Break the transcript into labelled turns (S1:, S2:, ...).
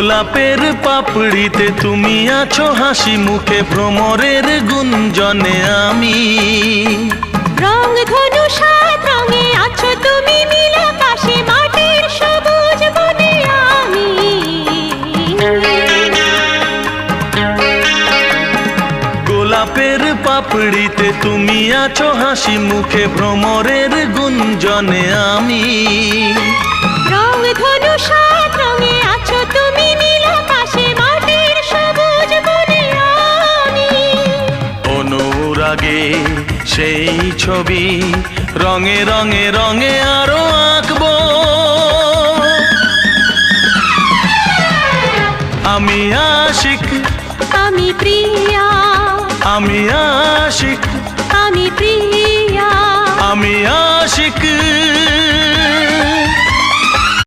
S1: গোলাপের পাপড়িতে তুমি আছো হাসি মুখে, ভ্রমরের গুঞ্জনে আমি।
S2: রং ধনু সাত রঙে আছো তুমি, নীল আকাশে মাটির সবুজ বনে আমি।
S1: গোলাপের পাপড়িতে তুমি আছো হাসি মুখে, ভ্রমরের গুঞ্জনে আমি।
S2: রং ধনু সাত রঙে আছো তুমি, নীল আকাশে মাটির সবুজ বনে আমি।
S1: অনুরাগে সেই ছবি রঙে রঙে রঙে আরো আঁকবো। আমি আশিক,
S2: আমি প্রিয়া,
S1: আমি আশিক,
S2: আমি প্রিয়া,
S1: আমি আশিক।